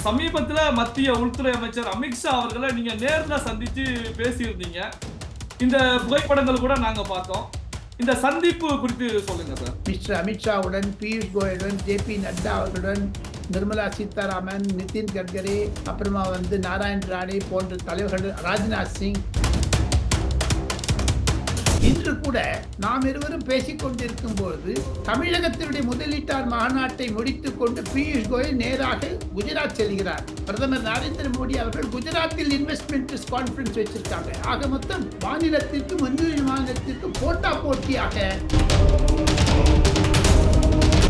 சமீபத்துல மத்திய உள்துறை அமைச்சர் அமித்ஷா அவர்களை நீங்க நேர்ல சந்திச்சு பேசியிருந்தீங்க. இந்த புகைப்படங்கள் கூட நாங்க பார்த்தோம். இந்த சந்திப்பு குறித்து சொல்லுங்க சார். மிஸ்டர் அமித்ஷாவுடன், பியூஷ் கோயலுடன், ஜே.பி. நட்டா அவர்களுடன், நிர்மலா சீதாராமன், நிதின் கட்கரி, அப்புறமா நாராயண் ராணே போன்ற தலைவர்கள், ராஜ்நாத் சிங். இன்று கூட நாம் இருவரும் பேசிக் கொண்டிருக்கும் பொழுது தமிழகத்தினுடைய முதலீட்டாளர் மாநாட்டை முடித்துக் கொண்டு பியூஷ் கோயல் நேராக குஜராத் செல்கிறார். பிரதமர் நரேந்திர மோடி அவர்கள் குஜராத்தில் இன்வெஸ்ட்மெண்ட் கான்ஃபரன்ஸ் வச்சிருக்காங்க. ஆக மொத்தம் மாநிலத்திற்கும் மாநிலத்திற்கும் போட்டா போட்டியாக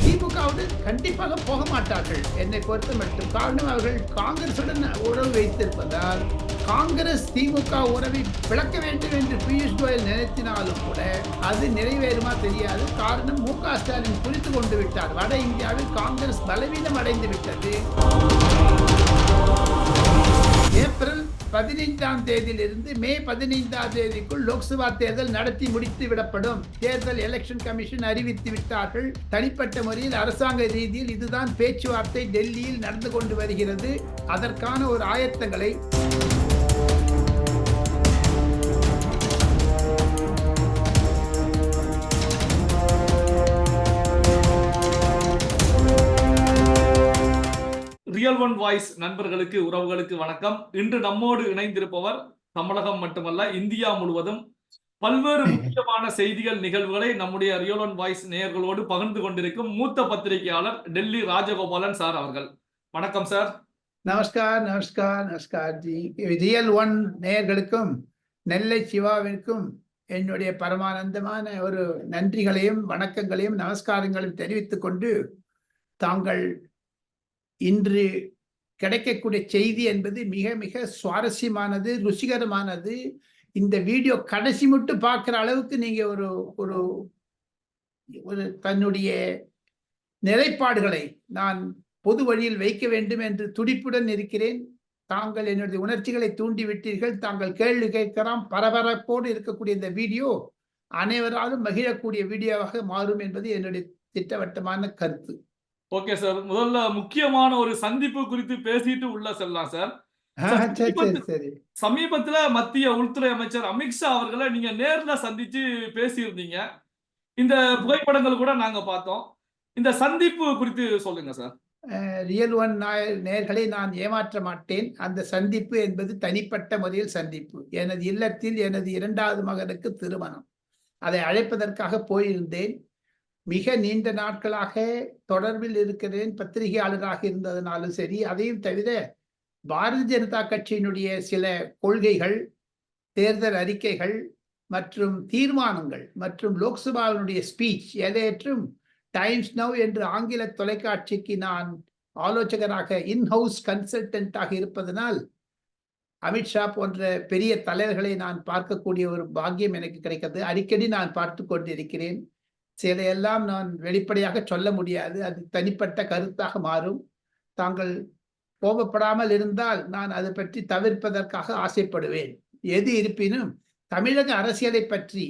திமுகவுடன் கண்டிப்பாக போக மாட்டார்கள் என்னை பொறுத்த மட்டும். காரணம், அவர்கள் காங்கிரசுடன் உறவு வைத்திருப்பதால் காங்கிரஸ் திமுக உறவை பிளக்க வேண்டும் என்று பியூஷ் கோயல் நினைத்தினாலும் கூட அது நிறைவேறுமா தெரியாது. காரணம், மு.க. ஸ்டாலின் புரிந்து கொண்டு விட்டார். வட இந்தியாவில் காங்கிரஸ் பலவீனம் அடைந்து விட்டது. ஏப்ரல் 15ஆம் தேதியிலிருந்து மே 15ஆம் தேதிக்குள் லோக்சபா தேர்தல் நடத்தி முடித்து விடப்படும். தேர்தல் எலெக்ஷன் கமிஷன் அறிவித்து விட்டார்கள். தனிப்பட்ட முறையில் அரசாங்க ரீதியில் இதுதான் பேச்சுவார்த்தை டெல்லியில் நடந்து கொண்டு வருகிறது. அதற்கான ஒரு ஆயத்தங்களை ரியல் ஒன் வாய்ஸ் நண்பர்களுக்கு, உறவுகளுக்கு வணக்கம். இன்று நம்மோடு இணைந்திருப்பவர் தமிழகம் மட்டுமல்ல, இந்தியா முழுவதும் பல்வேறு முக்கியமான செய்திகள், நிகழ்வுகளை நம்முடைய ரியல் ஒன் வாய்ஸ் நேயர்களோடு பகிர்ந்து கொண்டிருக்கும் மூத்த பத்திரிகையாளர் டெல்லி ராஜகோபாலன் சார் அவர்கள். வணக்கம் சார். நமஸ்கார். நமஸ்கார். நமஸ்கார் ஜி. ரியல் ஒன் நேயர்களுக்கும் நெல்லை சிவாவிற்கும் என்னுடைய பரமானந்தமான ஒரு நன்றிகளையும் வணக்கங்களையும் நமஸ்காரங்களையும் தெரிவித்துக் கொண்டு, தாங்கள் இன்று கிடைக்கக்கூடிய செய்தி என்பது மிக மிக சுவாரஸ்யமானது, ருசிகரமானது. இந்த வீடியோ கடைசி மட்டும் பார்க்குற அளவுக்கு நீங்க ஒரு ஒரு ஒரு தன்னுடைய நிலைப்பாடுகளை நான் பொது வழியில் வைக்க வேண்டும் என்று துடிப்புடன் இருக்கிறேன். தாங்கள் என்னுடைய உணர்ச்சிகளை தூண்டிவிட்டீர்கள். தாங்கள் கேள்வி கேட்கலாம். பரபரப்போடு இருக்கக்கூடிய இந்த வீடியோ அனைவராலும் மகிழக்கூடிய வீடியோவாக மாறும் என்பது என்னுடைய திட்டவட்டமான கருத்து. ஓகே சார், முதல்ல முக்கியமான ஒரு சந்திப்பு குறித்து பேசிட்டு உள்ள செல்லலாம் சார். சமீபத்துல மத்திய உள்துறை அமைச்சர் அமித்ஷா அவர்களை நீங்க நேர்ல சந்திச்சு பேசியிருந்தீங்க. இந்த புகைப்படங்கள் கூட நாங்க பார்த்தோம். இந்த சந்திப்பு குறித்து சொல்லுங்க சார். ரியல் ஒன் நேயர்களை நான் ஏமாற்ற மாட்டேன். அந்த சந்திப்பு என்பது தனிப்பட்ட முறையில் சந்திப்பு. எனது இல்லத்தில் எனது 2வது மகனுக்கு திருமணம். அதை அழைப்பதற்காக போயிருந்தேன். மிக நீண்ட நாட்களாக தொடர்பில் இருக்கிறேன். பத்திரிகையாளராக இருந்ததுனாலும் சரி, அதையும் தவிர பாரதிய ஜனதா கட்சியினுடைய சில கொள்கைகள், தேர்தல் அறிக்கைகள் மற்றும் தீர்மானங்கள் மற்றும் லோக்சபாவினுடைய ஸ்பீச் எதையற்றும் டைம்ஸ் நவ் என்று ஆங்கில தொலைக்காட்சிக்கு நான் ஆலோசகராக இன்ஹவுஸ் கன்சல்டன்டாக இருப்பதனால் அமித்ஷா போன்ற பெரிய தலைவர்களை நான் பார்க்கக்கூடிய ஒரு பாக்கியம் எனக்கு கிடைக்கிறது. அடிக்கடி நான் பார்த்து கொண்டிருக்கிறேன். சிலையெல்லாம் நான் வெளிப்படையாக சொல்ல முடியாது. அது தனிப்பட்ட கருத்தாக மாறும். தாங்கள் கோபப்படாமல் இருந்தால் நான் அதை பற்றி தவிர்ப்பதற்காக ஆசைப்படுவேன். எது இருப்பினும் தமிழக அரசியலை பற்றி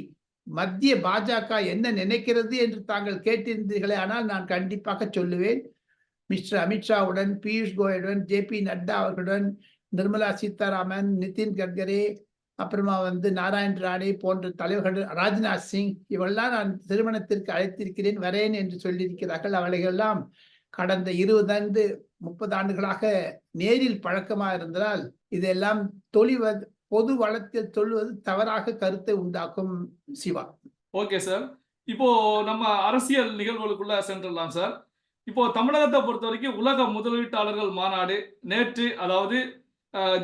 மத்திய பாஜக என்ன நினைக்கிறது என்று தாங்கள் கேட்டிருந்தீர்களே, ஆனால் நான் கண்டிப்பாக சொல்லுவேன். மிஸ்டர் அமித்ஷாவுடன், பியூஷ் கோயலுடன், ஜே.பி. நட்டா அவர்களுடன், நிர்மலா சீதாராமன், நிதின் கட்கரி, அப்புறமா நாராயண் ராணே போன்ற தலைவர்கள், ராஜ்நாத் சிங், இவெல்லாம் நான் திருமணத்திற்கு அழைத்திருக்கிறேன், வரேன் என்று சொல்லியிருக்கிறார்கள். அவளையெல்லாம் கடந்த 20 30 ஆண்டுகளாக நேரில் பழக்கமாக இருந்ததால் இதெல்லாம் பொது வளத்தில் சொல்வது தவறாக கருத்தை உண்டாக்கும். சிவா. ஓகே சார், இப்போ நம்ம அரசியல் நிகழ்வுகளுக்குள்ள சென்றலாம் சார். இப்போ தமிழகத்தை பொறுத்த வரைக்கும் உலக முதலீட்டாளர்கள் மாநாடு நேற்று, அதாவது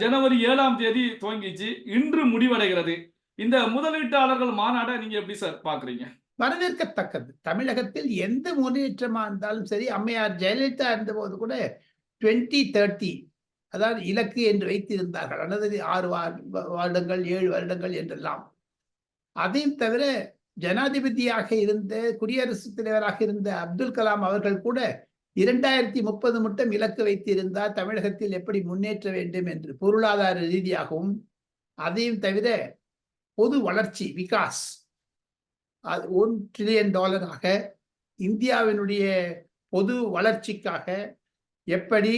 ஜனவரி 7ஆம் தேதி துவங்கிச்சு, இன்று முடிவடைகிறது. இந்த முதலீட்டாளர்கள் மாநாடை நீங்க எப்படி சார் பாக்குறீங்க? வரவேற்கத்தக்கது. தமிழகத்தில் எந்த முன்னேற்றமா இருந்தாலும் சரி, அம்மையார் ஜெயலலிதா இருந்தபோது கூட 2030 அதாவது இலக்கு என்று வைத்திருந்தார்கள். அல்லது 6 வருடங்கள் 7 வருடங்கள் என்றெல்லாம். அதையும் தவிர ஜனாதிபதியாக இருந்த, குடியரசுத் தலைவராக இருந்த அப்துல் கலாம் அவர்கள் கூட 2030 மட்டும் இலக்கு வைத்திருந்தார், தமிழகத்தில் எப்படி முன்னேற்ற வேண்டும் என்று, பொருளாதார ரீதியாகவும். அதையும் தவிர பொது வளர்ச்சி, விகாஸ், அது $1 trillion இந்தியாவினுடைய பொது வளர்ச்சிக்காக எப்படி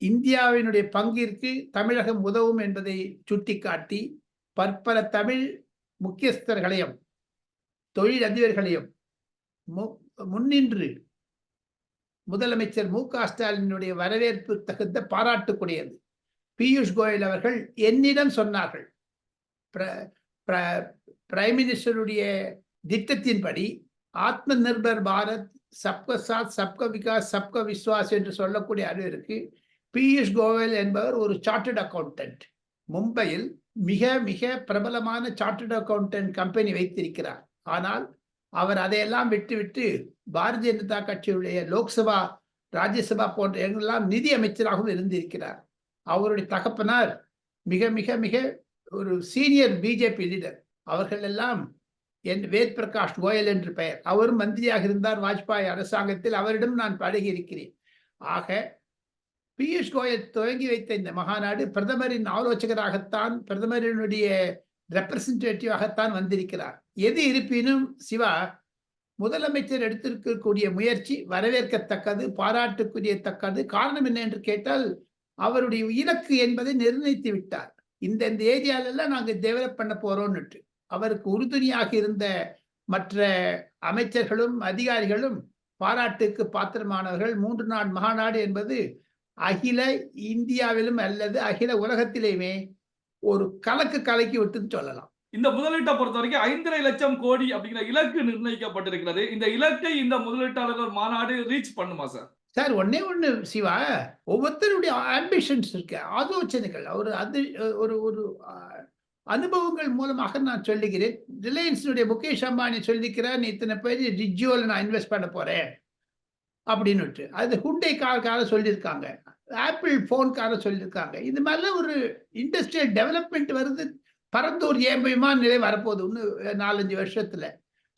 இந்தியாவினுடைய பங்கிற்கு தமிழகம் உதவும் என்பதை சுட்டிக்காட்டி பற்பல தமிழ் முக்கியஸ்தர்களையும் தொழில் அதிபர்களையும் முன்னின்று முதலமைச்சர் மு.க.ஸ்டாலினுடைய வரவேற்பு தகுந்த பாராட்டுக்குரியது. பியூஷ் கோயல் அவர்கள் என்னிடம் சொன்னார்கள், பிரைம் மினிஸ்டருடைய திட்டத்தின்படி ஆத்ம நிர்பர் பாரத், சப்கா சாத், சப்கா விகாஸ், சப்கா விஸ்வாஸ் என்று சொல்லக்கூடிய அளவிற்கு பியூஷ் கோயல் என்பவர் ஒரு சார்ட்டர்ட் அக்கௌண்டன்ட். மும்பையில் மிக மிக பிரபலமான சார்ட்டர்ட் அக்கௌண்டன்ட் கம்பெனி வைத்திருக்கிறார். ஆனால் அவர் அதையெல்லாம் விட்டுவிட்டு பாரதிய ஜனதா கட்சியுடைய லோக்சபா, ராஜ்யசபா போன்ற எங்கெல்லாம் நிதி அமைச்சராகவும் இருந்திருக்கிறார். அவருடைய தகப்பனார் மிக மிக மிக ஒரு சீனியர் பிஜேபி லீடர். அவர்கள் எல்லாம் வேத் பிரகாஷ் கோயல் என்று பெயர். அவரும் மந்திரியாக இருந்தார் வாஜ்பாய் அரசாங்கத்தில். அவரிடம் நான் பழகி இருக்கிறேன். ஆக பியூஷ் கோயல் துவங்கி வைத்த இந்த மகாநாடு பிரதமரின் ஆலோசகராகத்தான், பிரதமரினுடைய ரெப்ரசன்டேட்டிவாகத்தான் வந்திருக்கிறார். எது இருப்பினும் சிவா, முதலமைச்சர் எடுத்திருக்கக்கூடிய முயற்சி வரவேற்கத்தக்கது, பாராட்டுக்குரியத்தக்கது. காரணம் என்ன என்று கேட்டால், அவருடைய இலக்கு என்பதை நிர்ணயித்து விட்டார். இந்த ஏரியாலெல்லாம் நாங்கள் டெவலப் பண்ண போறோம்னுட்டு. அவருக்கு உறுதுணையாக இருந்த மற்ற அமைச்சர்களும் அதிகாரிகளும் பாராட்டுக்கு பாத்திரமானவர்கள். 3 நாள் மகாநாடு என்பது அகில இந்தியாவிலும் அல்லது அகில உலகத்திலேயுமே ஒரு கலக்கி விட்டுன்னு சொல்லலாம். இந்த முதலீட்டை பொறுத்த வரைக்கும் 5.5 லட்சம் கோடி அப்படிங்கிற இலக்கு நிர்ணயிக்கப்பட்டிருக்கிறது. இந்த இலக்கை இந்த முதலீட்டாளர்கள் மாநாடு ரீச் பண்ணுமா சார்? சார், ஒன்னே ஒண்ணு சிவா, ஒவ்வொருத்தருடைய ஆம்பிஷன்ஸ் இருக்கு, ஆலோசனைகள். அது ஒரு அனுபவங்கள் மூலமாக நான் சொல்லுகிறேன். ரிலையன்ஸுடைய முகேஷ் அம்பானி சொல்லிக்கிறார், நீ இத்தனை பேர் ரிஜியோல நான் இன்வெஸ்ட் பண்ண போறேன் அப்படின்னு. அது ஹுண்டை கார சொல்லியிருக்காங்க, ஆப்பிள் போன்கார சொல்லியிருக்காங்க. இது மாதிரிலாம் ஒரு இண்டஸ்ட்ரியல் டெவலப்மெண்ட் வருது. பரந்தூர் விமான நிலை வரப்போகுது இன்னும் 4-5 வருஷத்துல.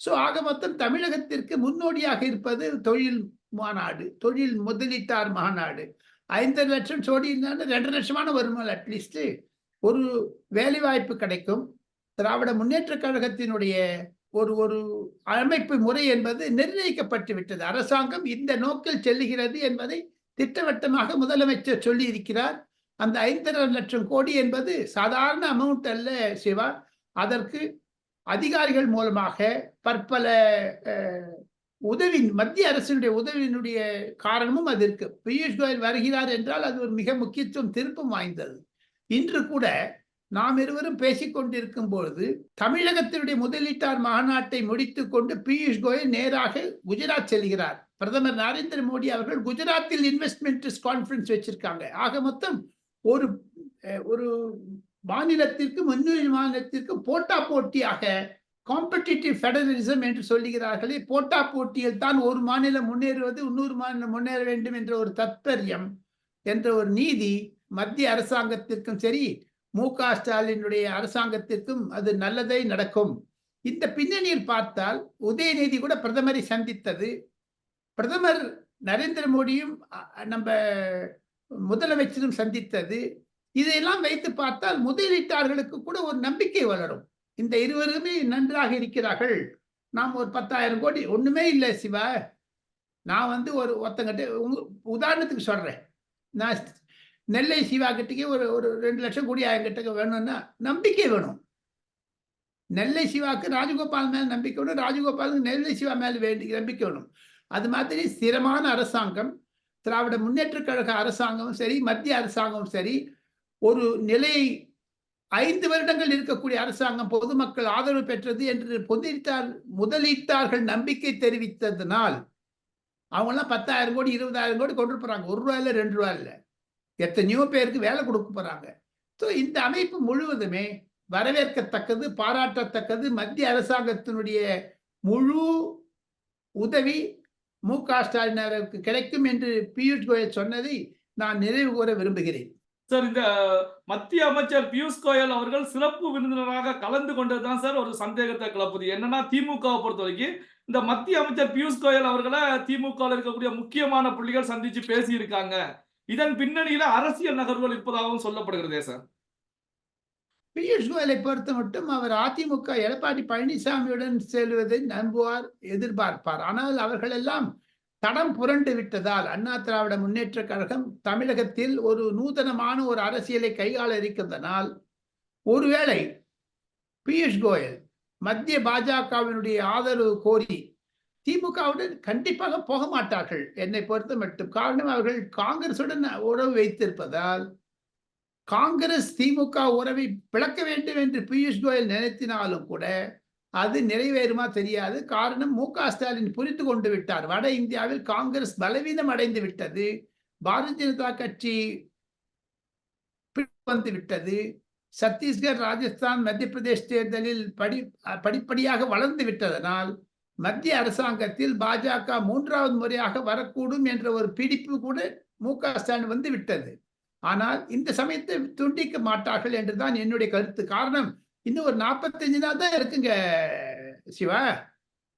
ஸோ ஆக மொத்தம் தமிழகத்திற்கு முன்னோடியாக இருப்பது தொழில் மாநாடு, தொழில் முதலீட்டார் மாநாடு. 5 லட்சம் கோடி 2 லட்சமான வருமானம். அட்லீஸ்ட் ஒரு வேலைவாய்ப்பு கிடைக்கும். திராவிட முன்னேற்ற கழகத்தினுடைய ஒரு அமைப்பு முறை என்பது நிர்ணயிக்கப்பட்டு விட்டது. அரசாங்கம் இந்த நோக்கில் செல்லுகிறது என்பதை திட்டவட்டமாக முதலமைச்சர் சொல்லி இருக்கிறார். அந்த 5.5 லட்சம் கோடி என்பது சாதாரண அமௌண்ட் அல்ல சிவா. அதற்கு அதிகாரிகள் மூலமாக பற்பல உதவி, மத்திய அரசினுடைய உதவியினுடைய காரணமும் அது இருக்கு. பியூஷ் கோயல் வருகிறார் என்றால் அது ஒரு மிக முக்கியத்துவம், திருப்பம் வாய்ந்தது. இன்று கூட நாம் இருவரும் பேசிக்கொண்டிருக்கும் பொழுது தமிழகத்தினுடைய முதலீட்டார் மாநாட்டை முடித்துக் கொண்டு பியூஷ் கோயல் நேராக குஜராத் செல்கிறார். பிரதமர் நரேந்திர மோடி அவர்கள் குஜராத்தில் இன்வெஸ்ட்மெண்ட் கான்ஃபரன்ஸ் வச்சிருக்காங்க. ஆக மொத்தம் ஒரு மாநிலத்திற்கும் இன்னொரு மாநிலத்திற்கும் போட்டியாக காம்படிட்டிவ் ஃபெடரலிசம் என்று சொல்லுகிறார்களே, போட்டா போட்டியில் தான் ஒரு மாநிலம் முன்னேறுவது இன்னொரு மாநிலம் முன்னேற வேண்டும் என்ற ஒரு தத்பரியம், என்ற ஒரு நீதி மத்திய அரசாங்கத்திற்கும் சரி, மு.க.ஸ்டாலினுடைய அரசாங்கத்திற்கும் அது நல்லதை நடக்கும். இந்த பின்னணியில் பார்த்தால் உதயநிதி கூட பிரதமரை சந்தித்தது, பிரதமர் நரேந்திர மோடியும் நம்ம முதலமைச்சரும் சந்தித்தது, இதையெல்லாம் வைத்து பார்த்தால் முதலீட்டாளர்களுக்கு கூட ஒரு நம்பிக்கை வளரும். இந்த இருவருமே நன்றாக இருக்கிறார்கள். நாம் ஒரு 10,000 கோடி ஒண்ணுமே இல்லை சிவா. நான் ஒருத்தங்கிட்ட உதாரணத்துக்கு சொல்றேன். நான் நெல்லை சிவா கிட்டக்கே ஒரு 2 லட்சம் கோடி என்கிட்ட வேணும்னா நம்பிக்கை வேணும். நெல்லை சிவாக்கு ராஜகோபால் மேல் நம்பிக்கை வேணும், ராஜகோபாலுக்கு நெல்லை சிவா மேல் நம்பிக்கை வேணும். அது மாதிரி ஸ்திரமான அரசாங்கம், திராவிட முன்னேற்ற கழக அரசாங்கமும் சரி, மத்திய அரசாங்கமும் சரி, ஒரு நிலையை 5 வருடங்கள் இருக்கக்கூடிய அரசாங்கம் பொதுமக்கள் ஆதரவு பெற்றது என்று முதலீட்டார்கள் நம்பிக்கை தெரிவித்ததனால் அவங்கெல்லாம் 10,000 கோடி 20,000 கோடி கொண்டு போறாங்க. 1 ரூபாய் இல்லை, 2 ரூபாய் இல்லை, எத்தனையோ பேருக்கு வேலை கொடுக்க போறாங்க. ஸோ இந்த அமைப்பு முழுவதுமே வரவேற்கத்தக்கது, பாராட்டத்தக்கது. மத்திய அரசாங்கத்தினுடைய முழு உதவி மு.க.ஸ்டாலின் அவருக்கு கிடைக்கும் என்று பியூஷ் கோயல் சொன்னதை நான் நிறைவு கூற விரும்புகிறேன். சார், இந்த மத்திய அமைச்சர் பியூஷ் கோயல் அவர்கள் சிறப்பு விருந்தினராக கலந்து கொண்டதுதான் சார் ஒரு சந்தேகத்தை கிளப்புது. என்னன்னா, திமுகவை பொறுத்த வரைக்கும் இந்த மத்திய அமைச்சர் பியூஷ் கோயல் அவர்களை திமுக இருக்கக்கூடிய முக்கியமான புள்ளிகள் சந்திச்சு பேசி இருக்காங்க. இதன் பின்னணியில அரசியல் நகர்வுகள் இருப்பதாகவும் சொல்லப்படுகிறதே சார். பியூஷ் கோயலை பொறுத்த மட்டும் அவர் அதிமுக எடப்பாடி பழனிசாமியுடன் செல்வதை நம்புவார், எதிர்பார்ப்பார். ஆனால் அவர்கள் எல்லாம் தடம் புரண்டு விட்டதால் அண்ணா திராவிட முன்னேற்ற கழகம் தமிழகத்தில் ஒரு நூதனமான ஒரு அரசியலை கையாள இருக்கின்றனால், ஒருவேளை பியூஷ் கோயல் மத்திய பாஜகவினுடைய ஆதரவு கோரி திமுகவுடன் கண்டிப்பாக போக மாட்டார்கள் என்னை பொறுத்த மட்டும். காரணம், அவர்கள் காங்கிரசுடன் உறவு வைத்திருப்பதால் காங்கிரஸ் திமுக உறவை பிளக்க வேண்டும் என்று பியூஷ் கோயல் நினைத்தினாலும் கூட அது நிறைவேறுமா தெரியாது. காரணம், மு.க. ஸ்டாலின் புரிந்து கொண்டு விட்டார். வட இந்தியாவில் காங்கிரஸ் பலவீனம் அடைந்து விட்டது, பாரதிய ஜனதா கட்சி வந்து விட்டது, சத்தீஸ்கர், ராஜஸ்தான், மத்திய பிரதேஷ் தேர்தலில் படிப்படியாக வளர்ந்து விட்டதனால் மத்திய அரசாங்கத்தில் பாஜக 3வது முறையாக வரக்கூடும் என்ற ஒரு பிடிப்பு கூட மு.க. ஸ்டாலின் வந்து விட்டது. ஆனால் இந்த சமயத்தை துண்டிக்க மாட்டார்கள் என்றுதான் என்னுடைய கருத்து. காரணம், இன்னும் ஒரு 45 நாள் தான் இருக்குங்க சிவா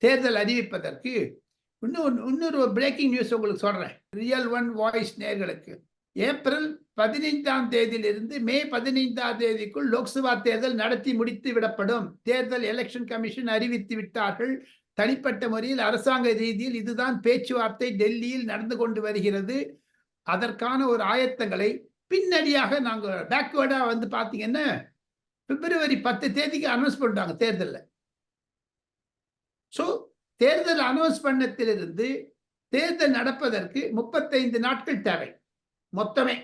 தேர்தல் அறிவிப்பதற்கு. இன்னொரு பிரேக்கிங் நியூஸ் உங்களுக்கு சொல்றேன், ரியல் ஒன் வாய்ஸ் நேயர்களுக்கு. ஏப்ரல் 15ஆம் தேதியிலிருந்து மே 15ஆம் தேதிக்குள் லோக்சபா தேர்தல் நடத்தி முடித்து விடப்படும். தேர்தல் எலெக்ஷன் கமிஷன் அறிவித்து விட்டார்கள். தனிப்பட்ட முறையில் அரசாங்க ரீதியில் இதுதான் பேச்சுவார்த்தை டெல்லியில் நடந்து கொண்டு வருகிறது. அதற்கான ஒரு ஆயத்தங்களை பின்னடியாக நாங்கள் பேக்வேர்டா வந்து பாத்தீங்கன்னா பிப்ரவரி 10 தேதிக்கு அனௌன்ஸ் பண்ணிட்டாங்க தேர்தலில். ஸோ தேர்தல் அனௌன்ஸ் பண்ணத்திலிருந்து தேர்தல் நடப்பதற்கு 35 நாட்கள் தேவை மொத்தமே.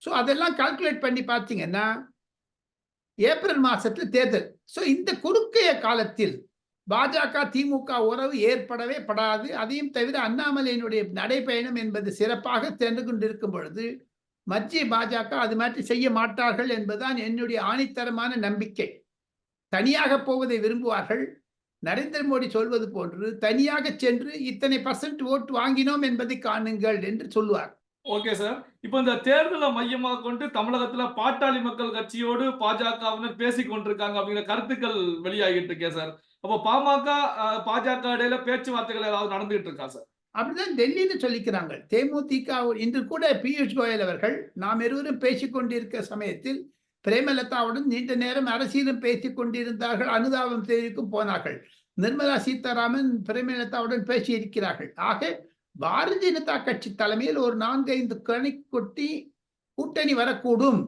ஸோ அதெல்லாம் கால்குலேட் பண்ணி பார்த்தீங்கன்னா ஏப்ரல் மாசத்துல தேர்தல். ஸோ இந்த குறுக்கைய காலத்தில் பாஜக திமுக உறவு ஏற்படவே படாது. அதையும் தவிர அண்ணாமலையினுடைய நடைபயணம் என்பது சிறப்பாக சென்று கொண்டிருக்கும் பொழுது மத்திய பாஜக அது மாதிரி செய்ய மாட்டார்கள் என்பதுதான் என்னுடைய ஆணித்தரமான நம்பிக்கை. தனியாக போவதை விரும்புவார்கள். நரேந்திர மோடி சொல்வது போன்று தனியாக சென்று இத்தனை % ஓட்டு வாங்கினோம் என்பதை காணுங்கள் என்று சொல்லுவார். Okay sir. இப்போ இந்த தேர்தலை மையமாக கொண்டு தமிழகத்துல பாட்டாளி மக்கள் கட்சியோடு பாஜகவினர் பேசிக் கொண்டிருக்காங்க அப்படிங்கிற கருத்துக்கள் வெளியாகிட்டு இருக்கேன் சார். அப்போ பாமக பாஜக இடையில பேச்சுவார்த்தைகள் ஏதாவது நடந்துகிட்டு இருக்கா சார்? அப்படிதான் டெல்லியில சொல்லிக்கிறாங்க. தேமுதிக இன்று கூட பியூஷ் கோயல் அவர்கள் நாம் இருவரும் பேசிக் கொண்டிருக்க சமயத்தில் பிரேமலதாவுடன் நீண்ட நேரம் அரசியலும் பேசிக் கொண்டிருந்தார்கள். அனுதாபம் தெரிவிக்கும் போனார்கள். நிர்மலா சீதாராமன் பிரேமலதாவுடன் பேசி இருக்கிறார்கள். ஆக பாரதிய ஜனதா கட்சி தலைமையில் ஒரு 4-5 கணி கொட்டி கூட்டணி வரக்கூடும்.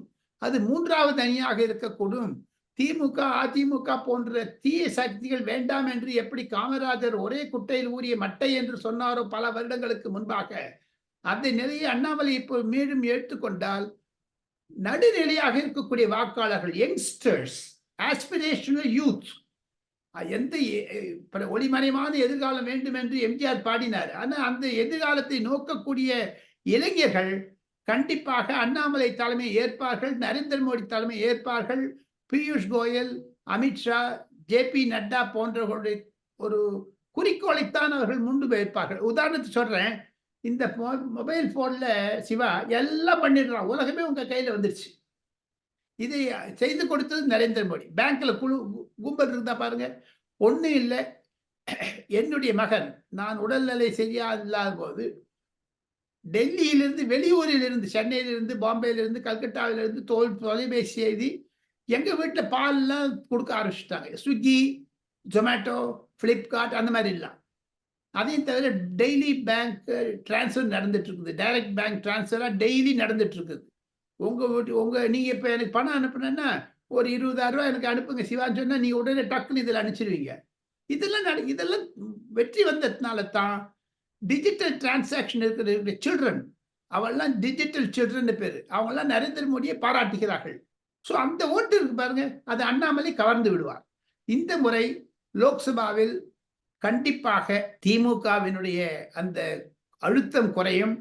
அது 3வது அணியாக இருக்கக்கூடும். திமுக அதிமுக போன்ற தீய சக்திகள் வேண்டாம் என்று எப்படி காமராஜர் ஒரே குட்டையில் ஊறிய மட்டை என்று சொன்னாரோ பல வருடங்களுக்கு முன்பாக, அந்த நிலையை அண்ணாமலை இப்போ மீண்டும் எடுத்துக்கொண்டால் நடுநிலையாக இருக்கக்கூடிய வாக்காளர்கள், யங்ஸ்டர்ஸ், ஆஸ்பிரேஷனல் யூத், எந்த ஒளிமறைவான எதிர்காலம் வேண்டும் என்று எம்ஜிஆர் பாடினார். ஆனால் அந்த எதிர்காலத்தை நோக்கக்கூடிய இளைஞர்கள் கண்டிப்பாக அண்ணாமலை தலைமை ஏற்பார்கள், நரேந்திர மோடி தலைமை ஏற்பார்கள். பியூஷ் கோயல், அமித்ஷா, ஜே.பி. நட்டா போன்றவர்களுடைய ஒரு குறிக்கோளைத்தான் அவர்கள் முன்பு வைப்பார்கள். உதாரணத்துக்கு சொல்றேன், இந்த மொபைல் போன்ல சிவா எல்லாம் பண்ணிடுறான், உலகமே உங்க கையில வந்துருச்சு. இதை செய்து கொடுத்தது நரேந்திர மோடி. பேங்க்ல கும்பல் இருந்தா பாருங்க, ஒன்றும் இல்லை. என்னுடைய மகன் நான் உடல்நிலை சரியில்லாத போது டெல்லியிலிருந்து, வெளியூரிலிருந்து, சென்னையிலிருந்து, பாம்பேயிலிருந்து, கல்கட்டாவிலிருந்து தொலைபேசி செய்தி எங்க வீட்டில் பால்லாம் கொடுக்க ஆரம்பிச்சுட்டாங்க. ஸ்விக்கி, ஜொமேட்டோ, பிளிப்கார்ட் அந்த மாதிரி இல்லை. அதையும் தவிர டெய்லி பேங்க் டிரான்ஸ்ஃபர் நடந்துட்டு இருக்குது. டைரக்ட் பேங்க் டிரான்ஸ்ஃபராக டெய்லி நடந்துட்டு இருக்குது. நீங்கள் இப்போ எனக்கு பணம் அனுப்புனேன்னா ஒரு 20,000 ரூபாய் எனக்கு அனுப்புங்க சிவான்னு சொன்னால் நீங்கள் உடனே டக்குன்னு இதில் அனுப்பிச்சிடுவீங்க. இதெல்லாம் வெற்றி வந்ததுனால தான் டிஜிட்டல் டிரான்சாக்ஷன் இருக்கிற சில்ட்ரன், அவெல்லாம் டிஜிட்டல் சில்ட்ரன் பேர், அவங்கெல்லாம் நரேந்திர மோடியை பாராட்டுகிறார்கள். ஸோ அந்த ஓட்டு இருக்கு பாருங்க, அது அண்ணாமலை கவர்ந்து விடுவார். இந்த முறை லோக்சபாவில் கண்டிப்பாக திமுகவினுடைய அந்த அழுத்தம் குறையும்.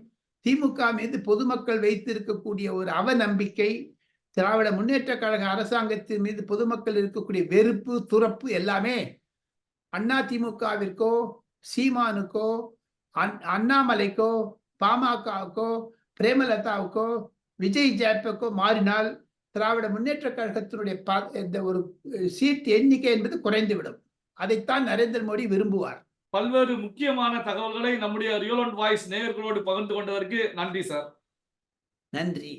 திமுக மீது பொதுமக்கள் வைத்திருக்கக்கூடிய ஒரு அவநம்பிக்கை, திராவிட முன்னேற்ற கழக அரசாங்கத்தின் மீது பொதுமக்கள் இருக்கக்கூடிய வெறுப்பு, துறப்பு எல்லாமே அதிமுகவிற்கோ, சீமானுக்கோ, அண்ணாமலைக்கோ, பாமகவுக்கோ, பிரேமலதாவுக்கோ, விஜய் ஜாப்பக்கோ மாறினால் திராவிட முன்னேற்ற கழகத்தினுடைய ஒரு சீட் எண்ணிக்கை என்பது குறைந்துவிடும். அதைத்தான் நரேந்திர மோடி விரும்புவார். பல்வேறு முக்கியமான தகவல்களை நம்முடைய ரியல் ஒன் வாய்ஸ் நேயர்களோடு பகிர்ந்து கொண்டதற்கு நன்றி சார். நன்றி.